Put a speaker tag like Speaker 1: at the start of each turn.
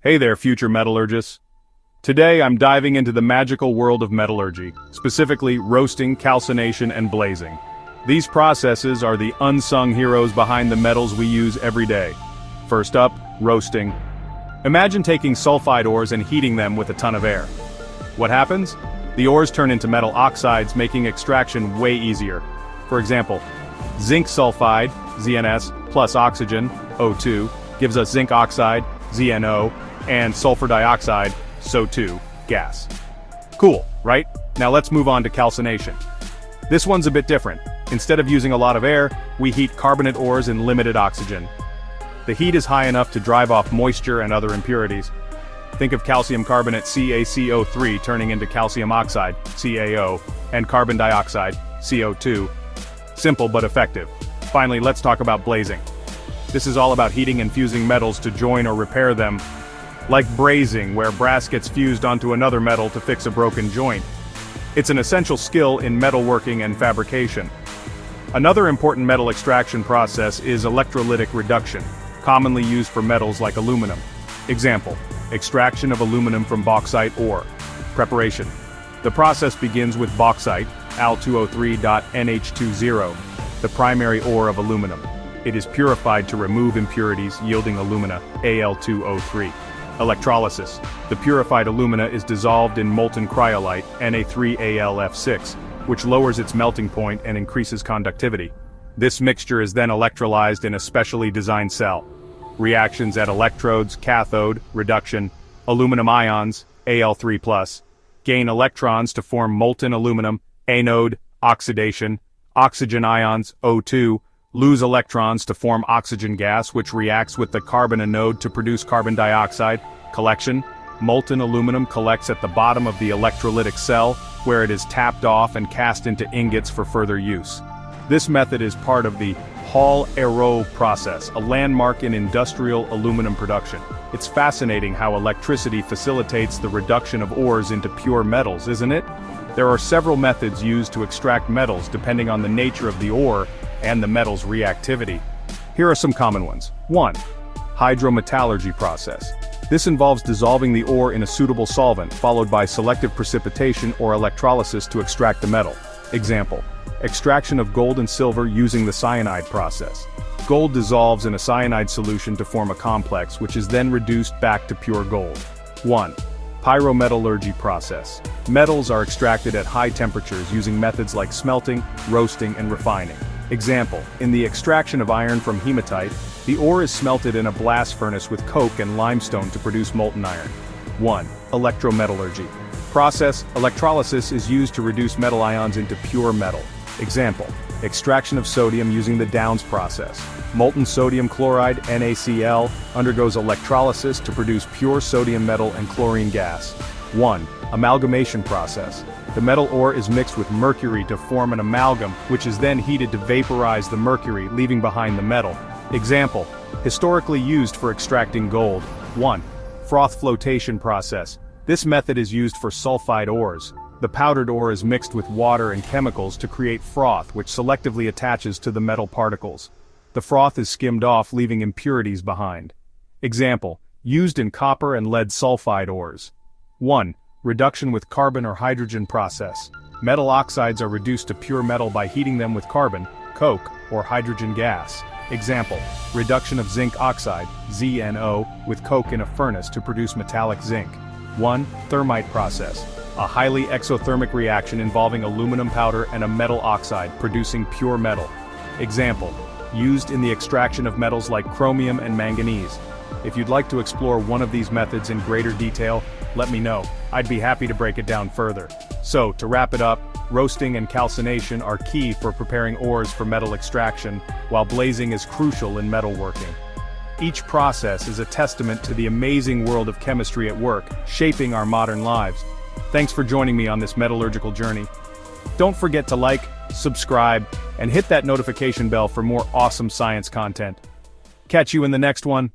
Speaker 1: Hey there, future metallurgists. Today I'm diving into the magical world of metallurgy, specifically roasting, calcination, and blazing. These processes are the unsung heroes behind the metals we use every day. First up, roasting. Imagine taking sulfide ores and heating them with a ton of air. What happens? The ores turn into metal oxides, making extraction way easier. For example, zinc sulfide, ZnS, plus oxygen, O2, gives us zinc oxide, ZnO, and sulfur dioxide, SO2, gas. Cool, right? Now let's move on to calcination. This one's a bit different. Instead of using a lot of air, we heat carbonate ores in limited oxygen. The heat is high enough to drive off moisture and other impurities. Think of calcium carbonate CaCO3 turning into calcium oxide, CaO, and carbon dioxide, CO2. Simple but effective. Finally, let's talk about blazing. This is all about heating and fusing metals to join or repair them, like brazing, where brass gets fused onto another metal to fix a broken joint. It's an essential skill in metalworking and fabrication. Another important metal extraction process is electrolytic reduction, commonly used for metals like aluminum. Example, extraction of aluminum from bauxite ore. Preparation. The process begins with bauxite, Al2O3.NH20, the primary ore of aluminum. It is purified to remove impurities, yielding alumina, Al2O3. Electrolysis. The purified alumina is dissolved in molten cryolite, Na3AlF6, which lowers its melting point and increases conductivity. This mixture is then electrolyzed in a specially designed cell. Reactions at electrodes, cathode, reduction, aluminum ions, Al3+, gain electrons to form molten aluminum, anode, oxidation, oxygen ions, O2, lose electrons to form oxygen gas, which reacts with the carbon anode to produce carbon dioxide, collection. Molten aluminum collects at the bottom of the electrolytic cell, where it is tapped off and cast into ingots for further use. This method is part of the Hall-Héroult process, a landmark in industrial aluminum production. It's fascinating how electricity facilitates the reduction of ores into pure metals, isn't it? There are several methods used to extract metals depending on the nature of the ore and the metal's reactivity. Here are some common ones. 1. Hydrometallurgy process. This involves dissolving the ore in a suitable solvent, followed by selective precipitation or electrolysis to extract the metal. Example, extraction of gold and silver using the cyanide process. Gold dissolves in a cyanide solution to form a complex, which is then reduced back to pure gold. 1. Pyrometallurgy process. Metals are extracted at high temperatures using methods like smelting, roasting, and refining. Example, in the extraction of iron from hematite, the ore is smelted in a blast furnace with coke and limestone to produce molten iron. 1. Electrometallurgy. Process, electrolysis is used to reduce metal ions into pure metal. Example, extraction of sodium using the Downs process. Molten sodium chloride, NaCl, undergoes electrolysis to produce pure sodium metal and chlorine gas. 1. Amalgamation process. The metal ore is mixed with mercury to form an amalgam, which is then heated to vaporize the mercury, leaving behind the metal. Example, historically used for extracting gold. 1. Froth flotation process. This method is used for sulfide ores. The powdered ore is mixed with water and chemicals to create froth, which selectively attaches to the metal particles. The froth is skimmed off, leaving impurities behind. Example, used in copper and lead sulfide ores. 1. Reduction with carbon or hydrogen process. Metal oxides are reduced to pure metal by heating them with carbon, coke, or hydrogen gas. Example, reduction of zinc oxide, ZnO, with coke in a furnace to produce metallic zinc. 1. Thermite process. A highly exothermic reaction involving aluminum powder and a metal oxide, producing pure metal. Example, used in the extraction of metals like chromium and manganese. If you'd like to explore one of these methods in greater detail, let me know. I'd be happy to break it down further. So, to wrap it up, roasting and calcination are key for preparing ores for metal extraction, while blazing is crucial in metalworking. Each process is a testament to the amazing world of chemistry at work, shaping our modern lives. Thanks for joining me on this metallurgical journey. Don't forget to like, subscribe, and hit that notification bell for more awesome science content. Catch you in the next one.